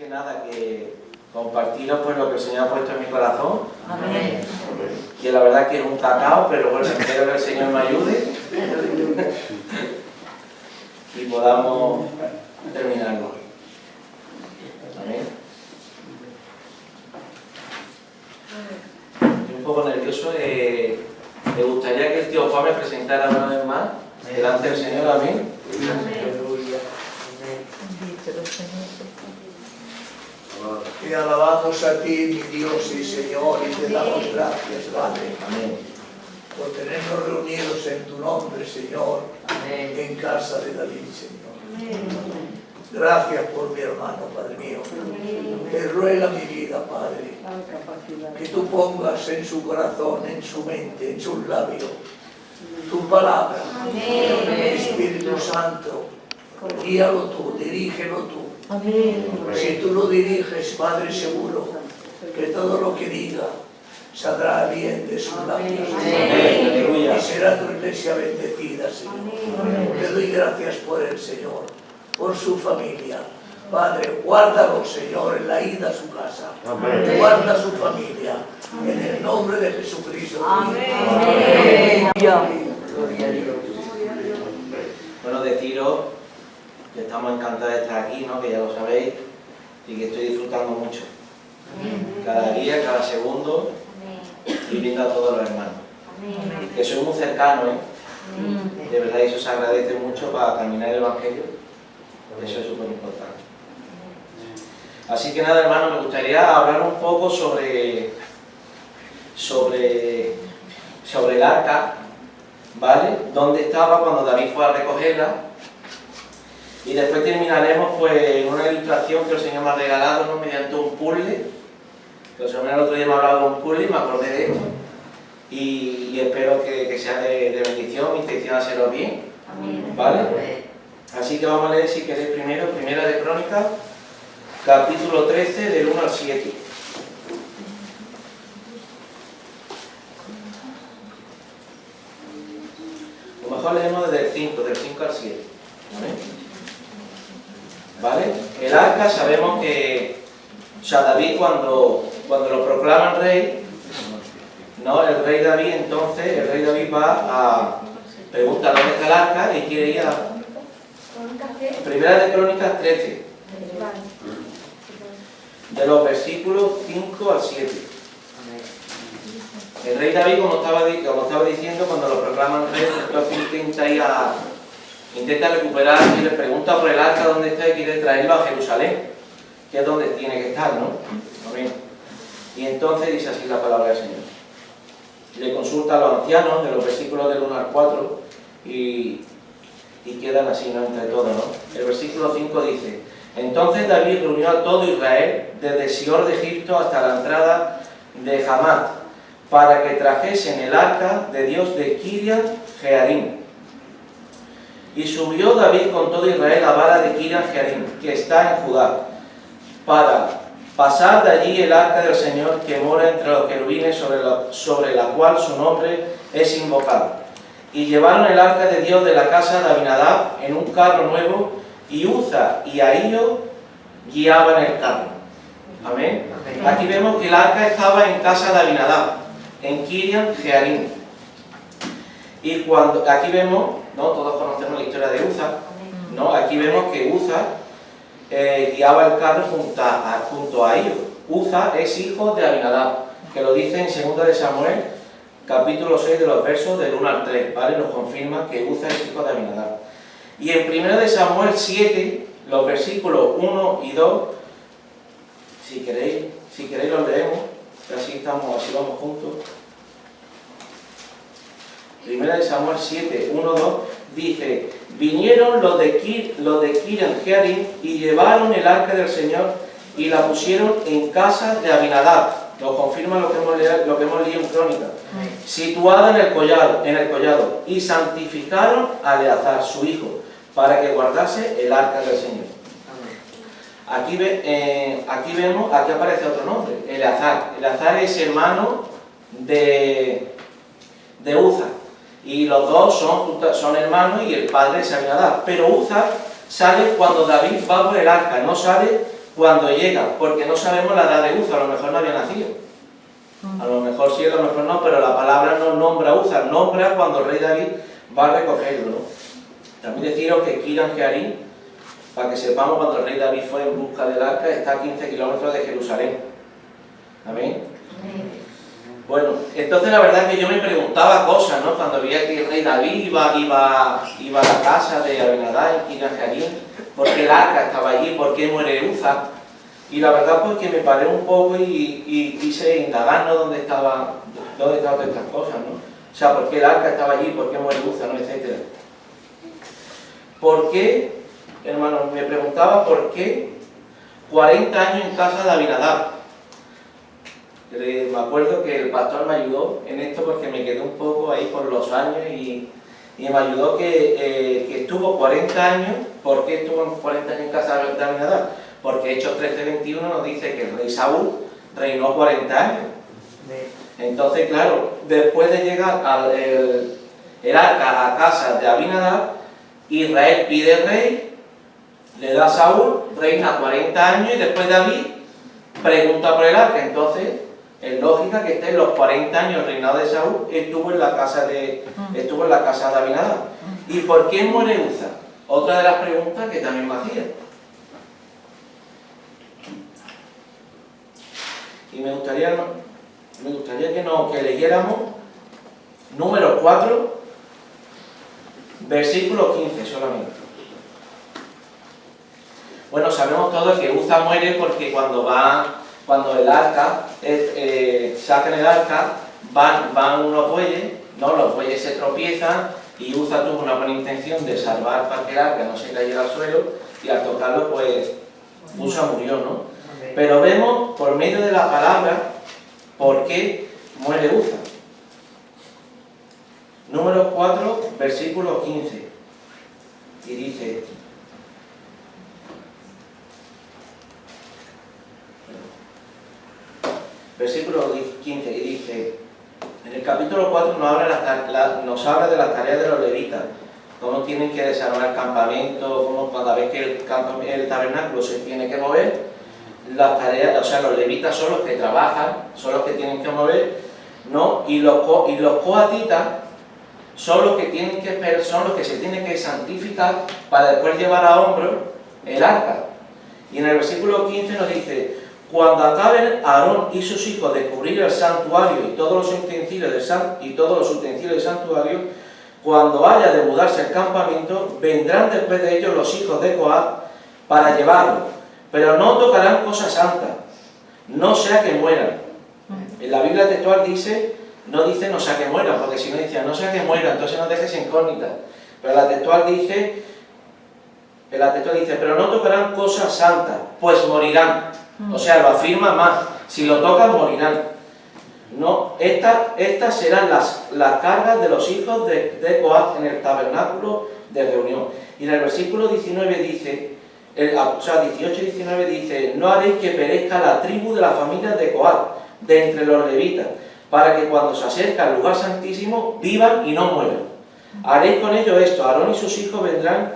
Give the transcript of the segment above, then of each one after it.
que nada, que compartiros pues lo que el Señor ha puesto en mi corazón. Amén. Que la verdad que es un cacao, pero bueno, espero que el Señor me ayude y podamos terminarlo. Amén. Estoy un poco nervioso. Me gustaría que el tío Juan me presentara una vez más delante del Señor. Amén. Te alabamos a ti, mi Dios y Señor, y te damos gracias, Padre, Amén. por tenernos reunidos en tu nombre, Señor, Amén. en casa de David, Señor. Gracias por mi hermano, Padre mío. Te ruega mi vida, Padre, que tú pongas en su corazón, en su mente, en sus labios, tu palabra. Espíritu Santo, guíalo tú, dirígelo tú. Si tú lo diriges, Padre, seguro que todo lo que diga saldrá bien de sus labios. Aleluya. Y será tu iglesia bendecida, Señor. Te doy gracias por el Señor, por su familia. Padre, guárdalo, Señor, en la ida a su casa. Guarda a su familia. En el nombre de Jesucristo. Amén. Bueno, deciros que estamos encantados de estar aquí, ¿no? Que ya lo sabéis, y que estoy disfrutando mucho. Cada día, cada segundo, y viendo a todos los hermanos. Que soy muy cercano, ¿eh? De verdad, eso se agradece mucho para caminar el Evangelio. Eso es súper importante. Así que nada, hermano, me gustaría hablar un poco sobre el arca, ¿vale? Dónde estaba cuando David fue a recogerla. Y después terminaremos pues en una ilustración que el Señor me ha regalado, ¿no? Mediante un puzzle. Que el Señor el otro día me ha hablado de un puzzle y me acordé de esto. Y espero que sea de bendición. Mi intención es hacerlo bien. ¿Vale? Así que vamos a leer, si queréis, Primera de Crónicas, capítulo 13, del 1 al 7. A lo mejor leemos desde el 5, del 5 al 7. ¿Vale? El arca, sabemos que, o sea, David cuando lo proclaman rey, ¿no? El rey David, entonces, el rey David va a preguntar dónde está el arca y quiere ir a Primera de Crónicas 13, de los versículos 5 al 7. El rey David, como estaba diciendo, cuando lo proclaman rey, entonces intenta recuperar y le pregunta por el arca dónde está y quiere traerlo a Jerusalén, que es donde tiene que estar, ¿no? Amén. Y entonces dice así la palabra del Señor. Le consulta a los ancianos de los versículos del 1 al 4 y quedan así, ¿no? Entre todos, ¿no? El versículo 5 dice: entonces David reunió a todo Israel desde Sior de Egipto hasta la entrada de Hamat, para que trajesen el arca de Dios de Kiriat Jearim. Y subió David con todo Israel a Vara de Kiriat Jearim, que está en Judá, para pasar de allí el arca del Señor que mora entre los querubines, sobre la cual su nombre es invocado. Y llevaron el arca de Dios de la casa de Abinadab en un carro nuevo, y Uza y Ahío guiaban el carro. Amén. Aquí vemos que el arca estaba en casa de Abinadab, en Kiriat Jearim. Y cuando aquí vemos, ¿no? Todos conocemos la historia de Uza, ¿no? Aquí vemos que Uza guiaba el carro junto a Ahío. Uza es hijo de Abinadab, que lo dice en 2 de Samuel, capítulo 6, de los versos del 1 al 3, ¿vale? Nos confirma que Uza es hijo de Abinadab. Y en 1 de Samuel 7, los versículos 1 y 2, si queréis los leemos, que así vamos juntos. 1 de Samuel 7, 1, 2, dice: vinieron los de Kiriat Jearim y llevaron el arca del Señor y la pusieron en casa de Abinadab. Lo confirma lo que hemos leído en Crónica. Situada en el collado, y santificaron a Eleazar, su hijo, para que guardase el arca del Señor. Aquí vemos, aquí aparece otro nombre, Eleazar. Eleazar es hermano de Uza, y los dos son hermanos y el padre es Abinadab. Pero Uza sale cuando David va por el arca, no sale cuando llega, porque no sabemos la edad de Uza, a lo mejor no había nacido. A lo mejor sí, a lo mejor no, pero la palabra no nombra a Uza, nombra cuando el rey David va a recogerlo, ¿no? También deciros que Kiriat Jearim, para que sepamos, cuando el rey David fue en busca del arca, está a 15 kilómetros de Jerusalén. ¿Amén? Bueno, entonces la verdad es que yo me preguntaba cosas, ¿no? Cuando veía que el rey David iba a la casa de Abinadab en Kiriat Jearim, ¿por qué el arca estaba allí? ¿Por qué muere Uza? Y la verdad pues que me paré un poco y quise indagar, ¿no? ¿Dónde estaban todas estas cosas, ¿no? O sea, ¿por qué el arca estaba allí? ¿Por qué muere Uza? ¿No? Etcétera. ¿Por qué, hermano? Me preguntaba por qué 40 años en casa de Abinadab. Me acuerdo que el pastor me ayudó en esto porque me quedé un poco ahí por los años y me ayudó que estuvo 40 años. ¿Por qué estuvo 40 años en casa de Abinadab? Porque Hechos 13:21 nos dice que el rey Saúl reinó 40 años. Entonces, claro, después de llegar el arca a casa de Abinadab, Israel pide rey, le da a Saúl, reina 40 años y después David pregunta por el arca. Entonces, es lógica que esté en los 40 años el reinado de Saúl, estuvo en la casa de Abinadab. ¿Y por qué muere Uza? Otra de las preguntas que también me hacía. Y me gustaría que leyéramos Números 4, versículo 15 solamente. Bueno, sabemos todos que Uza muere porque cuando el arca, sacan el arca, van unos bueyes, ¿no? Los bueyes se tropiezan y Uza tuvo una buena intención de salvar para que el arca no se cayera al suelo y al tocarlo pues Uza murió, ¿no? Pero vemos por medio de la palabra por qué muere Uza. Números 4, versículo 15. Y dice: versículo 15, y dice, en el capítulo 4 nos habla de las tareas de los levitas, cómo tienen que desarmar el campamento, cómo cada vez que el tabernáculo se tiene que mover, las tareas, o sea, los levitas son los que trabajan, son los que tienen que mover, ¿no? Y los coatitas son los que se tienen que santificar para después llevar a hombro el arca. Y en el versículo 15 nos dice: cuando acaben Aarón y sus hijos de cubrir el santuario y todos los utensilios del santuario, cuando haya de mudarse el campamento, vendrán después de ellos los hijos de Coat para llevarlo, pero no tocarán cosas santas, no sea que mueran. En la Biblia textual no dice no sea que mueran, porque si no dice no sea que mueran, entonces no dejes incógnita. Pero la textual dice, pero no tocarán cosas santas, pues morirán. O sea, lo afirma más, si lo tocan morirán. No, estas serán las cargas de los hijos de Coat en el tabernáculo de reunión. Y en el versículo 19 dice, 18 y 19 dice: no haréis que perezca la tribu de la familia de Coat, de entre los levitas, para que cuando se acerca al lugar santísimo vivan y no mueran. Haréis con ellos esto: Aarón y sus hijos vendrán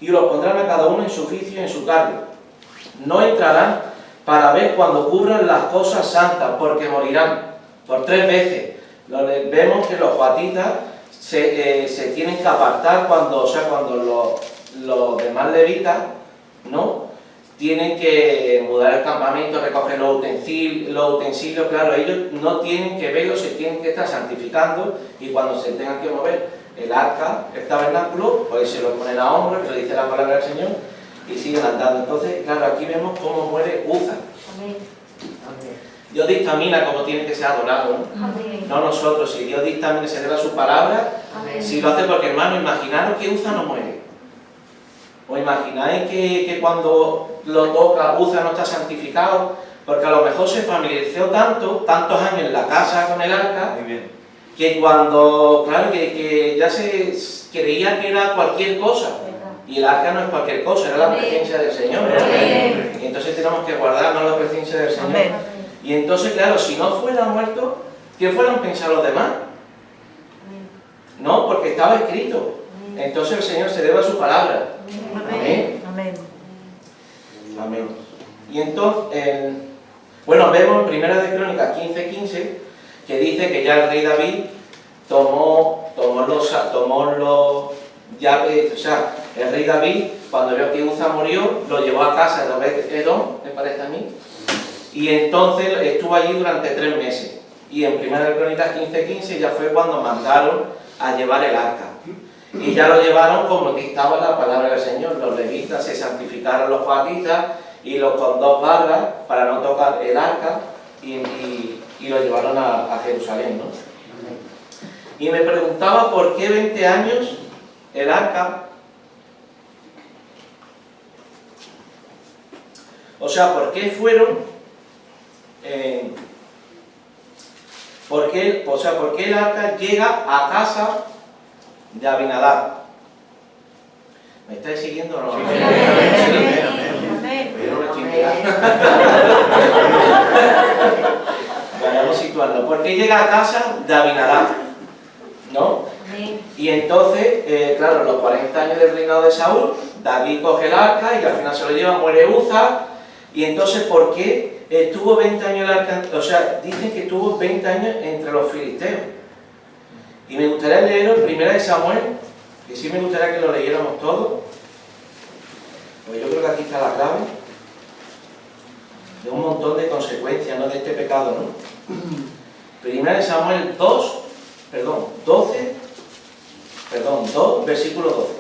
y los pondrán a cada uno en su oficio y en su cargo. No entrarán para ver cuando cubran las cosas santas, porque morirán. Por 3 veces vemos que los coatitas se tienen que apartar cuando los demás levitas, ¿no?, tienen que mudar el campamento, recoger los utensilios, claro, ellos no tienen que verlos, se tienen que estar santificando, y cuando se tengan que mover el arca, el tabernáculo, pues se lo ponen a hombros, que lo dice la palabra del Señor, y siguen andando. Entonces, claro, aquí vemos cómo muere Uza. Dios dictamina cómo tiene que ser adorado, ¿no? No nosotros. Si Dios dictamina, se debe a su palabra. Si lo hace porque, hermano, imaginaros que Uza no muere. ¿O imagináis que cuando lo toca Uza no está santificado? Porque a lo mejor se familiarizó tantos años en la casa con el arca, que cuando, claro, que ya se creía que era cualquier cosa. Y el arca no es cualquier cosa, era la presencia del Señor. Y entonces tenemos que guardarnos la presencia del Señor. Y entonces, claro, si no fuera muerto, ¿qué fueran a pensar los demás? No, porque estaba escrito. Entonces el Señor se debe a su palabra. Amén. Amén. Y entonces, bueno, vemos en 1 de Crónicas 15:15 que dice que ya el rey David el rey David, cuando vio que Uza murió, lo llevó a casa de Obed-Edom, me parece a mí, y entonces estuvo allí durante 3 meses. Y en 1 de Crónicas 15:15 ya fue cuando mandaron a llevar el arca. Y ya lo llevaron como dictaba la palabra del Señor. Los levitas se santificaron los coatitas y los con 2 barras para no tocar el arca y lo llevaron a Jerusalén, ¿no? Y me preguntaba por qué 20 años el arca. O sea, ¿por qué fueron? ¿Por qué el arca llega a casa de Abinadab? ¿Me estáis siguiendo o no? Amén. Pero no estoy mirando. Vamos situando. ¿Por qué llega a casa de Abinadab? ¿No? Y entonces, claro, los 40 años del reinado de Saúl, David coge el arca y al final se lo lleva, muere Uza. Y entonces, ¿por qué estuvo 20 años el arca? O sea, dicen que estuvo 20 años entre los filisteos. Y me gustaría leer el 1 de Samuel, que sí me gustaría que lo leyéramos todo, pues yo creo que aquí está la clave de un montón de consecuencias, ¿no?, de este pecado, ¿no? 1 de Samuel 2, versículo 12.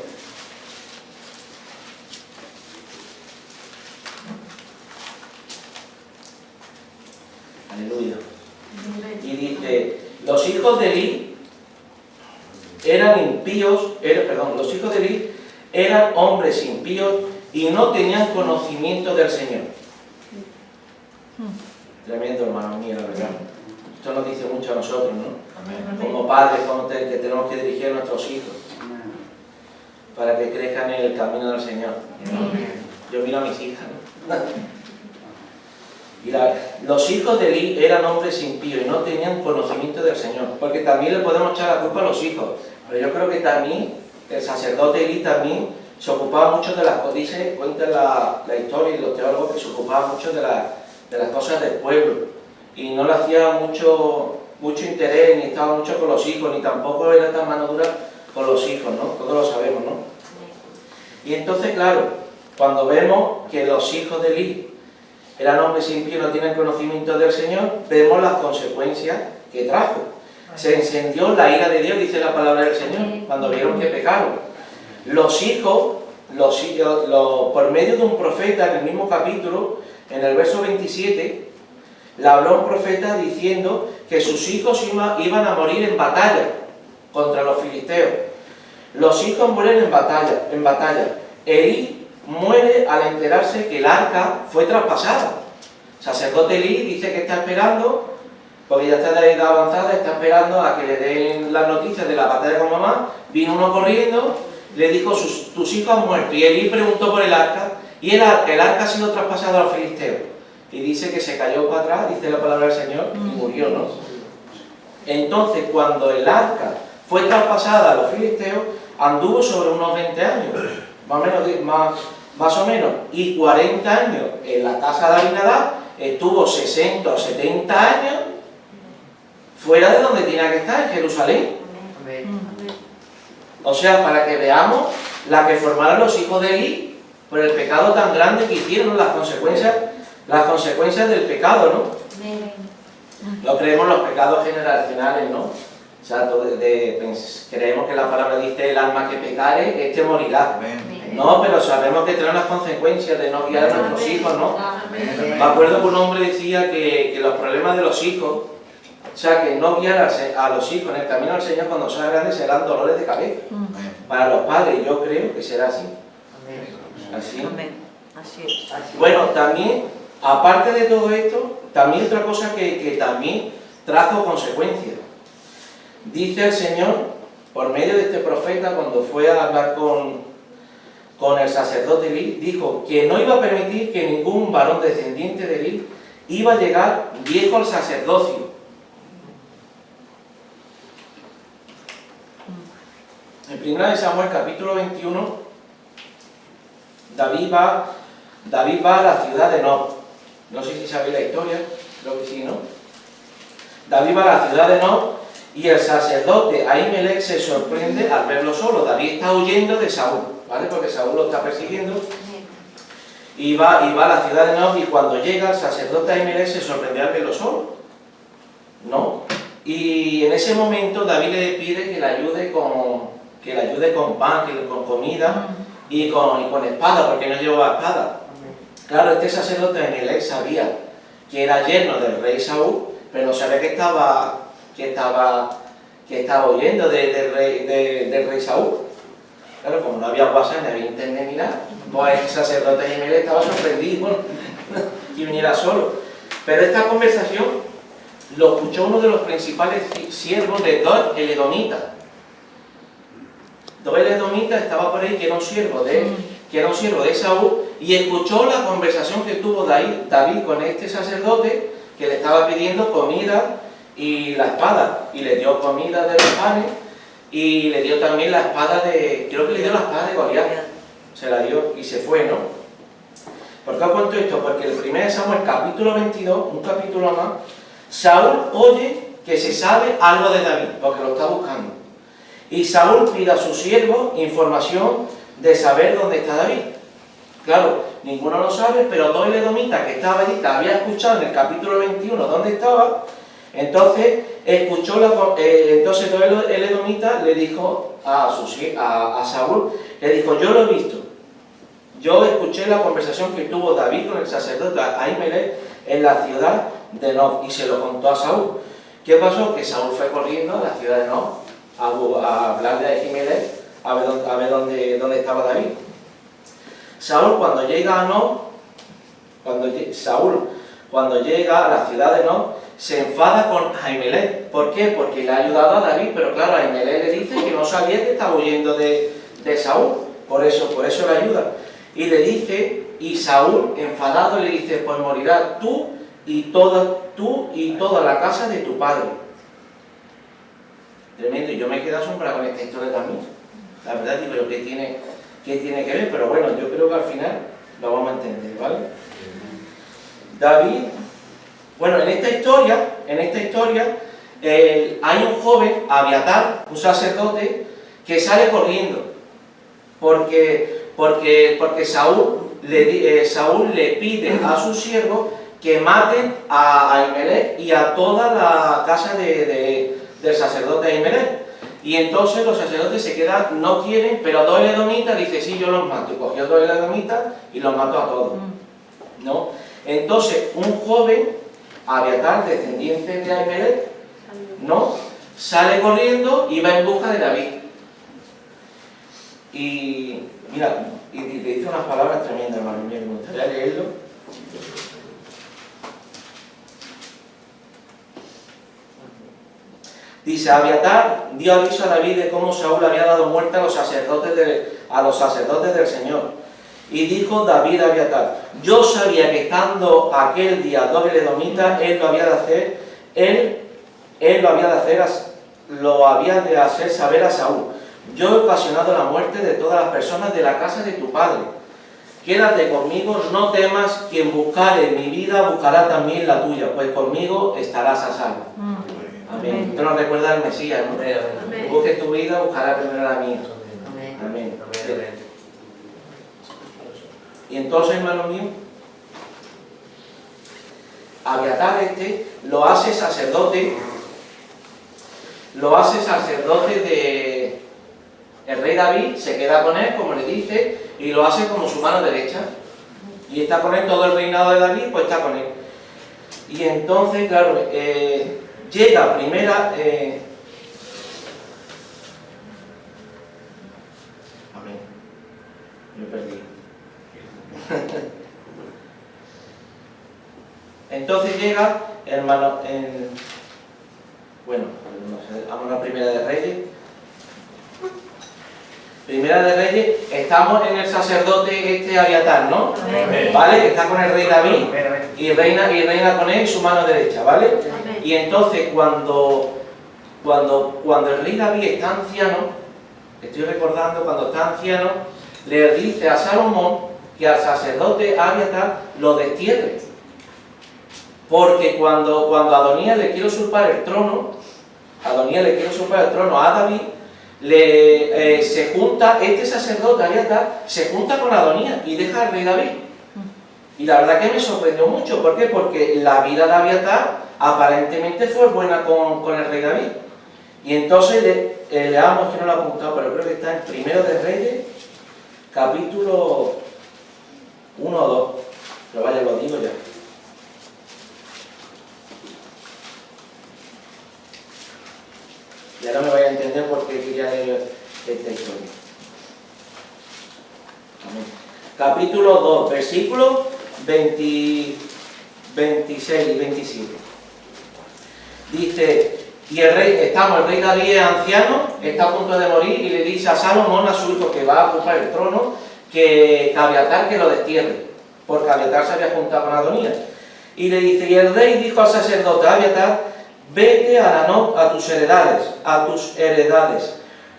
Aleluya. Y dice, los hijos de Eli eran impíos, los hijos de Eli eran hombres impíos y no tenían conocimiento del Señor. Tremendo, hermano mío, la verdad. Esto nos dice mucho a nosotros, ¿no? Amén. Como padres, que tenemos que dirigir a nuestros hijos para que crezcan en el camino del Señor. Amén. Yo miro a mis hijas, ¿no? Mirad, los hijos de Eli eran hombres impíos y no tenían conocimiento del Señor, porque también le podemos echar la culpa a los hijos, pero yo creo que también el sacerdote Eli también se ocupaba mucho de las cosas, cuenta la historia y los teólogos que se ocupaban mucho de las cosas del pueblo y no le hacía mucho interés, ni estaba mucho con los hijos, ni tampoco era tan mano dura con los hijos, ¿no? Todos lo sabemos, ¿no? Y entonces, claro, cuando vemos que los hijos de Eli eran hombres impíos y no tienen conocimiento del Señor, vemos las consecuencias que trajo. Se encendió la ira de Dios, dice la palabra del Señor, cuando vieron que pecaron. Los hijos, por medio de un profeta, en el mismo capítulo, en el verso 27, le habló un profeta diciendo que sus hijos iban a morir en batalla contra los filisteos. Los hijos mueren en batalla. Elí muere al enterarse que el arca fue traspasada. El sacerdote Elí dice que está esperando, porque ya está de edad avanzada, está esperando a que le den las noticias de la batalla con mamá. Vino uno corriendo, le dijo, tus hijos han muerto. Y Elí preguntó por el arca, y el arca ha sido traspasado a los filisteos. Y dice que se cayó para atrás, dice la palabra del Señor, y murió, ¿no? Entonces, cuando el arca fue traspasada a los filisteos, anduvo sobre unos 20 años. Más o menos, y 40 años en la casa de Abinadab, estuvo 60 o 70 años fuera de donde tenía que estar, en Jerusalén. O sea, para que veamos la que formaron los hijos de Eli por el pecado tan grande que hicieron, las consecuencias del pecado, ¿no? No creemos los pecados generacionales, ¿no? O sea, creemos que la palabra dice, el alma que pecare, este morirá. No, pero sabemos que trae unas consecuencias de no guiar a nuestros hijos, ¿no? Me acuerdo que un hombre decía que los problemas de los hijos, o sea, que no guiar a los hijos en el camino del Señor cuando sean grandes serán dolores de cabeza para los padres. Yo creo que será así. Así. Bueno, también, aparte de todo esto, también otra cosa que también trajo consecuencias. Dice el Señor, por medio de este profeta, cuando fue a hablar con el sacerdote Eli, dijo que no iba a permitir que ningún varón descendiente de Eli iba a llegar viejo al sacerdocio. En 1 de Samuel capítulo 21, David va David va a la ciudad de Nob. No sé si sabéis la historia, creo que sí, ¿no? David va a la ciudad de Nob y el sacerdote Ahimelech se sorprende al verlo solo. David está huyendo de Saúl, ¿vale? Porque Saúl lo está persiguiendo. Y va a la ciudad de Nob y cuando llega el sacerdote Ahimelech se sorprende al verlo solo, ¿no? Y en ese momento David le pide que le ayude con pan, con comida y con espada, porque no llevaba espada. Claro, este sacerdote Ahimelech sabía que era yerno del rey Saúl, pero no sabía que estaba huyendo del rey Saúl. Claro, como no había WhatsApp, ni había internet ni nada, pues el sacerdote Ahimelech estaba sorprendido, bueno, que viniera solo. Pero esta conversación lo escuchó uno de los principales siervos de Doeg el edomita. Doeg el edomita estaba por ahí, que era un siervo de Saúl, y escuchó la conversación que tuvo David con este sacerdote, que le estaba pidiendo comida y la espada, y le dio comida de los panes, y le dio también la espada creo que le dio la espada de Goliat, se la dio y se fue, ¿no? ¿Por qué os cuento esto? Porque el 1 Samuel capítulo 22, un capítulo más, Saúl oye que se sabe algo de David, porque lo está buscando. Y Saúl pide a sus siervos información de saber dónde está David. Claro, ninguno lo sabe, pero Doeg el edomita, que estaba allí, había escuchado en el capítulo 21 dónde estaba. Entonces Doeg el edomita le dijo a Saúl, le dijo: yo lo he visto. Yo escuché la conversación que tuvo David con el sacerdote Ahimelech en la ciudad de Nob, y se lo contó a Saúl. ¿Qué pasó? Que Saúl fue corriendo a la ciudad de Nob a hablar de Ahimelech, a ver dónde estaba David. Saúl cuando llega a Nob, cuando llega a la ciudad de Nob, se enfada con Ahimelech. ¿Por qué? Porque le ha ayudado a David, pero claro, Ahimelech le dice que no sabía que estaba huyendo de Saúl, por eso le ayuda. Y le dice, y Saúl, enfadado, le dice: pues morirás tú y toda la casa de tu padre. Tremendo, y yo me quedé asombrado con esta historia también. La verdad, digo yo, ¿qué tiene que ver? Pero bueno, yo creo que al final lo vamos a entender, ¿vale? David, bueno, en esta historia hay un joven, Abiatar, un sacerdote, que sale corriendo, porque Saúl le pide a sus siervos que maten a Ahimelech y a toda la casa del sacerdote Ahimelech. Y entonces los sacerdotes se quedan, no quieren, pero Doeg el edomita dice: sí, yo los mato. Y cogió Doeg el edomita y los mató a todos, ¿no? Entonces un joven, Abiatar, descendiente de Ahimelech, ¿no?, sale corriendo y va en busca de David. Y mira, y le dice unas palabras tremendas, hermano mío, me gustaría leerlo. Dice: Abiatar dio aviso a David de cómo Saúl había dado muerte a los sacerdotes del Señor. Y dijo David a Abiatar: yo sabía que estando aquel día Doeg el edomita, él lo había de hacer saber a Saúl: yo he ocasionado la muerte de todas las personas de la casa de tu padre. Quédate conmigo, no temas, quien buscare mi vida buscará también la tuya, pues conmigo estarás a salvo. Amén. Esto nos recuerda al Mesías, ¿no? Amén. Busque tu vida, buscará primero la mía. Amén. Amén. Y entonces, hermano mío, Abiatar lo hace sacerdote de... El rey David se queda con él, como le dice, y lo hace como su mano derecha. Y está con él todo el reinado de David, pues está con él. Y entonces, claro, llega primera... Amén. Me perdí. Entonces llega, hermano, bueno, vamos a la Primera de Reyes. Primera de Reyes, estamos en el sacerdote Abiatar, ¿no? Amén. ¿Vale? Que está con el rey David y reina con él su mano derecha, ¿vale? Amén. Y entonces cuando el rey David está anciano, estoy recordando, cuando está anciano, le dice a Salomón que al sacerdote Abiatar lo destierre. Porque cuando Adonías le quiere usurpar el trono, a David, se junta, este sacerdote Abiatar se junta con Adonías y deja al rey David. Y la verdad que me sorprendió mucho. ¿Por qué? Porque la vida de Abiatar aparentemente fue buena con el rey David. Y entonces leamos, que no lo he apuntado, pero creo que está en Primero de Reyes, capítulo 1 o 2. Pero vaya, lo digo ya. Y ahora me vais a entender por qué quería leer esta historia. Amén. Capítulo 2, versículos 26 y 27. Dice, y el rey David es anciano, está a punto de morir, y le dice a Salomón, a su hijo que va a ocupar el trono, que Abiatar que lo destierre, porque Abiatar se había juntado con Adonías. Y le dice, y el rey dijo al sacerdote Abiatar, vete a tus heredades,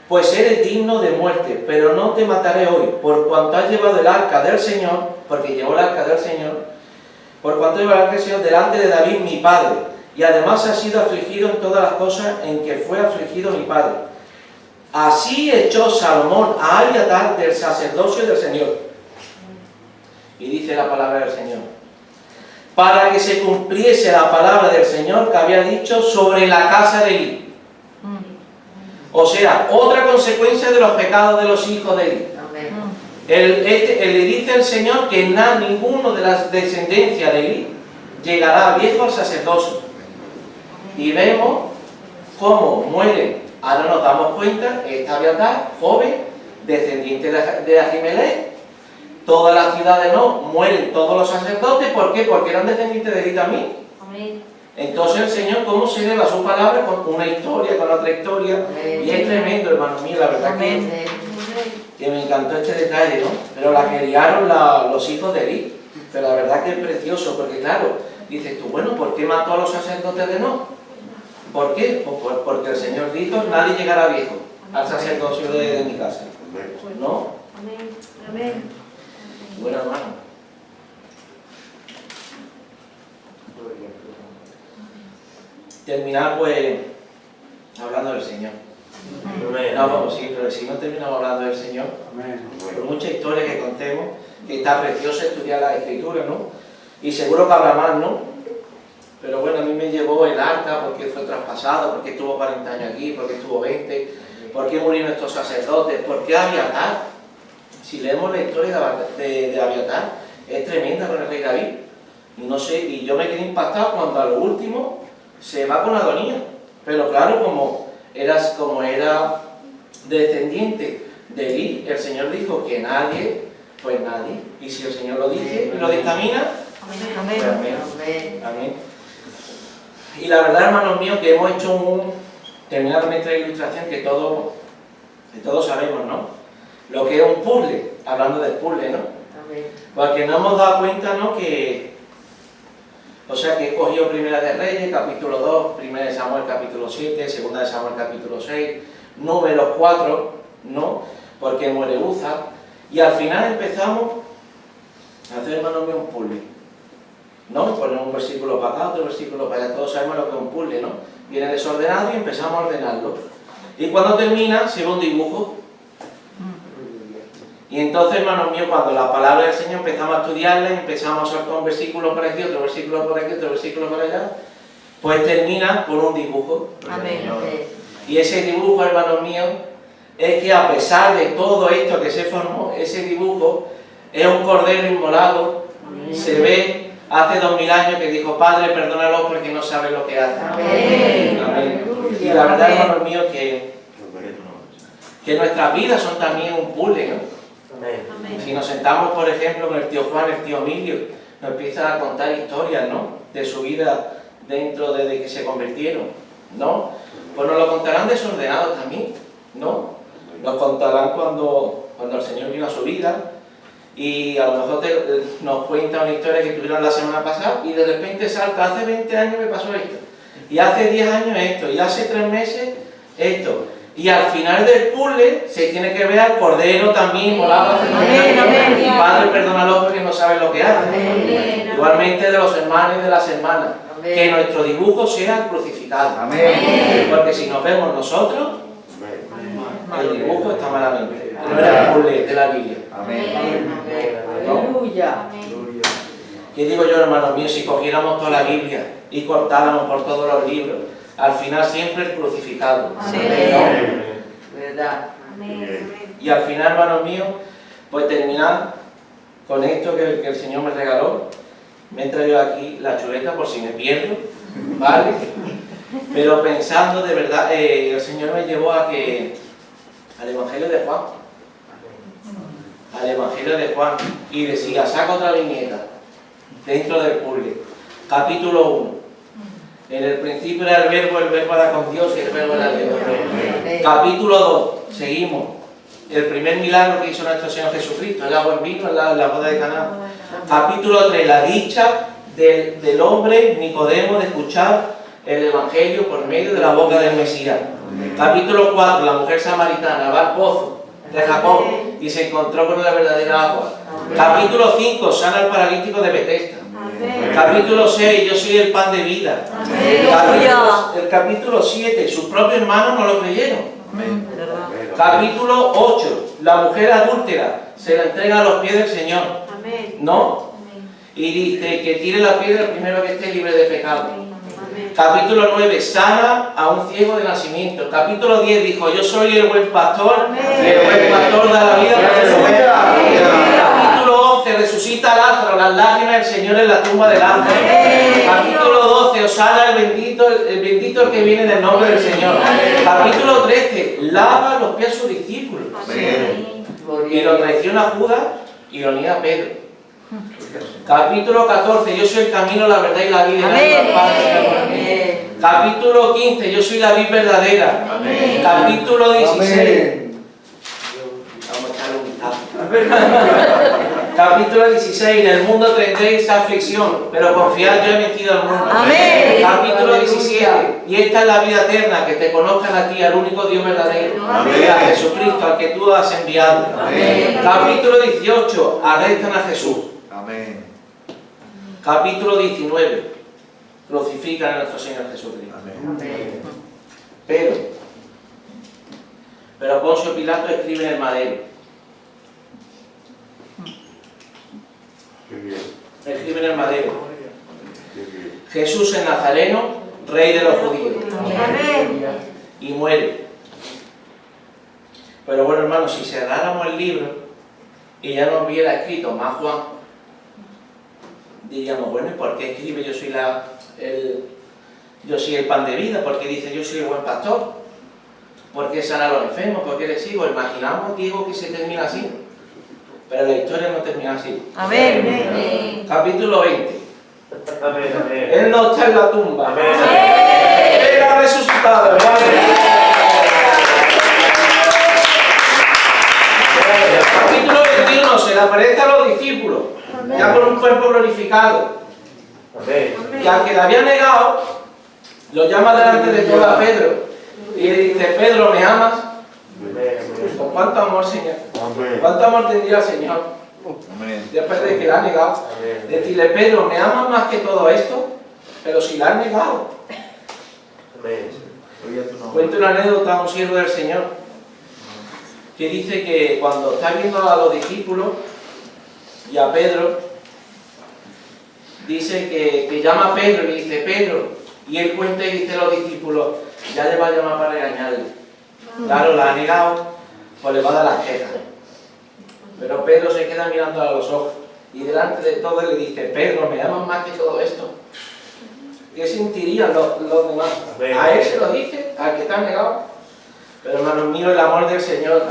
pues eres digno de muerte, pero no te mataré hoy, por cuanto has llevado el arca del Señor, porque llevó el arca del Señor, por cuanto llevó el arca del Señor delante de David mi padre, y además has sido afligido en todas las cosas en que fue afligido mi padre. Así echó Salomón a Abiatar del sacerdocio del Señor. Y dice la palabra del Señor, para que se cumpliese la palabra del Señor que había dicho sobre la casa de Elí. O sea, otra consecuencia de los pecados de los hijos de Elí. Le dice el Señor que ninguno de las descendencias de Elí llegará viejo al sacerdocio. Y vemos cómo muere, ahora nos damos cuenta, esta Abiatar, joven, descendiente de Ahimelech. Toda la ciudad de No, mueren todos los sacerdotes. ¿Por qué? Porque eran descendientes de Elí también. Entonces el Señor, ¿cómo se eleva su palabra? Con una historia, con otra historia. Y es tremendo, hermano mío, la verdad que me encantó este detalle, ¿no? Pero la que liaron los hijos de Elí. Pero la verdad que es precioso, porque claro, dices tú, bueno, ¿por qué mató a los sacerdotes de No? ¿Por qué? Pues porque el Señor dijo, nadie llegará viejo al sacerdocio de mi casa. ¿No? Amén. Bueno, hermano. Terminar pues hablando del Señor. No, vamos, sí, pero si no terminamos hablando del Señor, por mucha historia que contemos, que está preciosa estudiar la Escritura, ¿no? Y seguro que habrá más, ¿no? Pero bueno, a mí me llevó el arca porque fue traspasado, porque estuvo 40 años aquí, porque estuvo 20, porque murieron estos sacerdotes, porque Abiatar. Si leemos la historia de Abiatar, es tremenda con el rey David. Y no sé, y yo me quedé impactado cuando a lo último se va con Adonías. Pero claro, como era descendiente de Elí, el Señor dijo que nadie, pues nadie. Y si el Señor lo dice y lo dictamina, Amén. pues amén. Amén. Y la verdad, hermanos míos, que hemos hecho terminar nuestra ilustración que todos sabemos, ¿no? Lo que es un puzzle, hablando del puzzle, ¿no? Porque no hemos dado cuenta, ¿no? O sea, que he cogido Primera de Reyes, capítulo 2, Primera de Samuel, capítulo 7, Segunda de Samuel, capítulo 6, Números 4, ¿no? Porque muere Uza. Y al final empezamos a hacer, hermanos míos, un puzzle, ¿no? Ponemos un versículo para acá, otro versículo para allá. Todos sabemos lo que es un puzzle, ¿no? Viene desordenado y empezamos a ordenarlo. Y cuando termina, se ve un dibujo. Y entonces, hermanos míos, cuando la palabra del Señor empezamos a estudiarla, empezamos a soltar un versículo por aquí, otro versículo por aquí, otro versículo por allá, pues termina con un dibujo. Amén. Y ese dibujo, hermanos míos, es que a pesar de todo esto que se formó, ese dibujo es un cordero inmolado. Amén. Se ve hace 2000 años que dijo, Padre, perdónalos porque no saben lo que hacen. Amén. Amén. Y la verdad, hermanos míos, que nuestras vidas son también un puzzle, ¿no? Si nos sentamos, por ejemplo, con el tío Juan, el tío Emilio, nos empiezan a contar historias, ¿no? De su vida dentro de que se convirtieron, ¿no? Pues nos lo contarán desordenados también, ¿no? Nos contarán cuando el Señor vino a su vida y a lo mejor nos cuenta una historia que tuvieron la semana pasada y de repente salta, hace 20 años me pasó esto, y hace 10 años esto, y hace 3 meses esto. Y al final del puzzle se tiene que ver al Cordero también molado. Amén, amén. Padre, perdónalo porque no saben lo que hacen. Amén. Igualmente de los hermanos y de las hermanas. Amén. Que nuestro dibujo sea crucificado. Amén. Porque si nos vemos nosotros, el dibujo está malamente. No era el puzzle de la Biblia. Amén. Aleluya. ¿Qué digo yo, hermanos míos? Si cogiéramos toda la Biblia y cortáramos por todos los libros, al final siempre el crucificado. Amén. ¿Verdad? Y al final, hermanos míos, pues terminar con esto que el Señor me regaló. Me he traído aquí la chuleta por si me pierdo, ¿vale? Pero pensando de verdad, el Señor me llevó al Evangelio de Juan. Al Evangelio de Juan. Y decía, saca otra viñeta dentro del puzzle. Capítulo 1. En el principio era el verbo era con Dios y el verbo era Dios. Capítulo 2, seguimos. El primer milagro que hizo nuestro Señor Jesucristo, el agua en vino en la boda de Caná. Capítulo 3, la dicha del hombre Nicodemo de escuchar el Evangelio por medio de la boca del Mesías. Capítulo 4, la mujer samaritana va al pozo de Jacob y se encontró con la verdadera agua. Capítulo 5, sana al paralítico de Betesda. Capítulo 6, yo soy el pan de vida. El capítulo 7, sus propios hermanos no lo creyeron. Capítulo 8, la mujer adúltera se la entrega a los pies del Señor. ¿No? Y dice que tire la piedra el primero que esté libre de pecado. Capítulo 9, sana a un ciego de nacimiento. Capítulo 10 dijo, yo soy el buen pastor, y el buen pastor da la vida por su oveja. Capítulo 11, resucita a Lázaro, las lágrimas del Señor en la tumba de Lázaro. Capítulo 12, osana el bendito el que viene del nombre del Señor. Capítulo 13, lava los pies a sus discípulos. Y lo traiciona Judas y lo niega Pedro. Capítulo 14, yo soy el camino, la verdad y la vida. Capítulo 15, yo soy la vid verdadera. Capítulo 16. Vamos a echarle un vistazo. Capítulo 16, en el mundo tendréis aflicción, pero confiad, yo he vencido al mundo. Capítulo 17, y esta es la vida eterna, que te conozcan a ti, al único Dios verdadero, y a Jesucristo, al que tú has enviado. Capítulo 18, arrestan a Jesús. Amén. Capítulo 19, crucifican a nuestro Señor Jesucristo. Pero Poncio Pilato escribe en el madero. Escribe en el madero. Jesús el Nazareno, rey de los judíos. Y muere. Pero bueno, hermanos, si cerráramos el libro y ya no hubiera escrito más Juan, diríamos, bueno, ¿y por qué escribe yo soy el pan de vida? ¿Por qué dice yo soy el buen pastor? ¿Por qué sana a los enfermos? ¿Por qué le sigo? Imaginamos, Diego, que se termina así. Pero la historia no termina así. Capítulo 20. Él no está en la tumba. Él ha resucitado. Capítulo 21. Se le aparece a los discípulos, ya con un cuerpo glorificado. Y al que le había negado, lo llama delante de todo a Pedro. Y le dice, Pedro, ¿me amas? ¿Con cuánto amor, Señor? ¿Cuánto amor tendría el Señor? Después de que la ha negado. Decirle, Pedro, ¿me amas más que todo esto? Pero si la has negado. Cuento una anécdota a un siervo del Señor, que dice que cuando está viendo a los discípulos y a Pedro, dice que llama a Pedro y le dice, Pedro, y él cuenta y dice a los discípulos, ya le va a llamar para regañarle. Claro, la ha negado, pues le va a dar las quejas. Pero Pedro se queda mirándole a los ojos y delante de todo le dice, Pedro, ¿me amas más que todo esto? ¿Qué sentirían los demás? A él se lo dice, al que te ha negado. Pero hermanos míos, el amor del Señor.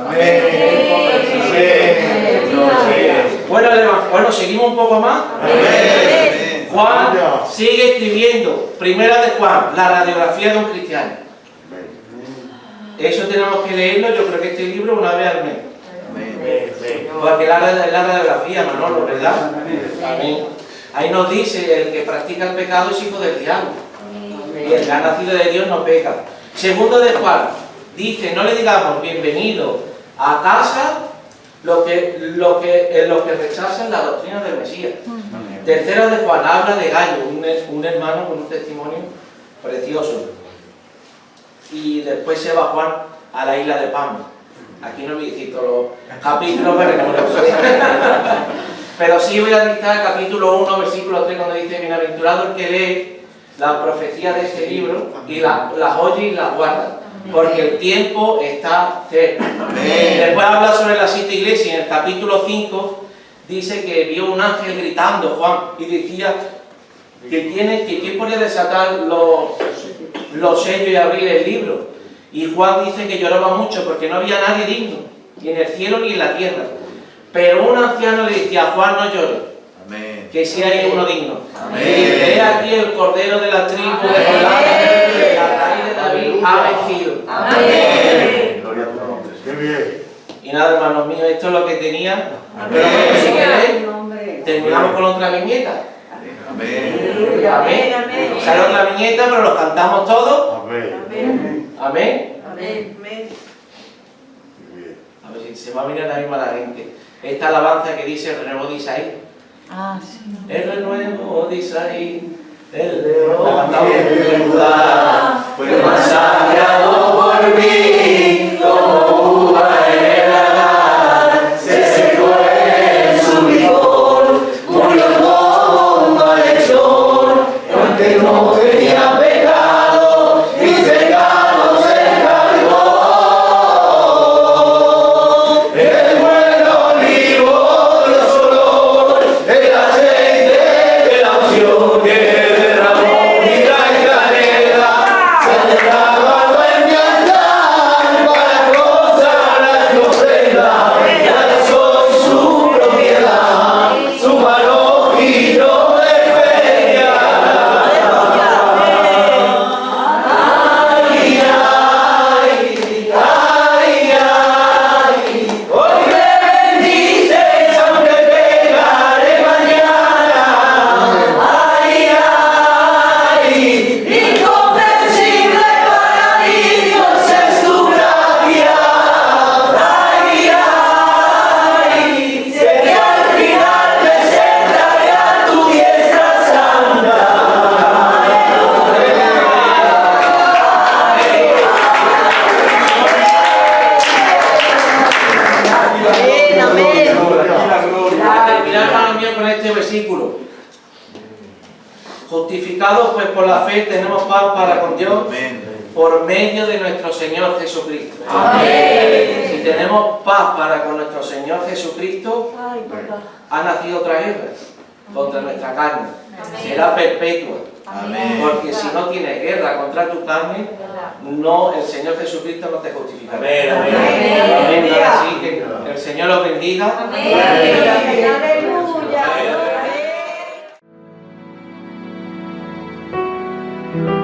Bueno, seguimos un poco más. Juan sigue escribiendo, primera de Juan, la radiografía de un cristiano. Eso tenemos que leerlo, yo creo que este libro una vez al mes. Porque la radiografía, Manolo, ¿verdad? Amén. Ahí nos dice, el que practica el pecado es hijo del diablo. Y el que ha nacido de Dios no peca. Segundo de Juan, dice, no le digamos bienvenido a casa los que rechazan la doctrina del Mesías. Tercera de Juan, habla de Gallo, un hermano con un testimonio precioso. Y después se va Juan a la isla de Palma. Aquí no voy a decir todos los capítulos para que no me lo pero sí voy a dictar capítulo 1, versículo 3, cuando dice: bienaventurado el que lee la profecía de este libro y las oye y las guarda, porque el tiempo está cerca. Después habla sobre las 7 iglesias. En el capítulo 5 dice que vio un ángel gritando, Juan, y decía que quién podía desatar los sellos y abrir el libro. Y Juan dice que lloraba mucho porque no había nadie digno, ni en el cielo ni en la tierra. Pero un anciano le decía: Juan, no llores, que si hay uno digno. Y dice: he aquí el cordero de la tribu de Judá, la raíz de David, ha vencido. Gloria a tu nombre. Qué bien. Y nada, hermanos míos, esto es lo que tenía. Pero bueno, si queréis, terminamos con otra viñeta. Amén. Amén. Sale otra viñeta, pero los cantamos todos. Amén. Amén. Amén. A ver si se va a venir ahora mismo a la gente. Esta alabanza que dice el renuevo de Isaí. Ah, sí. El renuevo de Isaí, el león de Judá, fue masacrado por mí como uva en el lagar. Se secó en su vigor, murió como un malhechor, aunque no tenía pecado, mis pecados se cargó. El buen olivo dio su olor, el aceite de la unción que derramó vida y canela, se derramaba en mi altar para consagrar su ofrenda. Ya soy su propiedad, su valor y yo de feria. Ay, ay, ay, ay, hoy me bendices aunque pecaré mañana. Ay, ay, incomprensible para mí, Dios es tu gracia. Ay, ay, sé que al final me sentaré a tu diestra santa. Amén, amén. Para terminar, hermanos míos, con este versículo: justificados pues por la fe tenemos paz para con Dios por medio de nuestro Señor Jesucristo. Amén. Si tenemos paz para con nuestro Señor Jesucristo, Ay, papá. ha nacido otra guerra contra nuestra carne. Será perpetua. Porque si no tienes guerra contra tu carne, no, el Señor Jesucristo no te justificará. Amén. Así que el Señor los bendiga. Amén. Aleluya. Amén.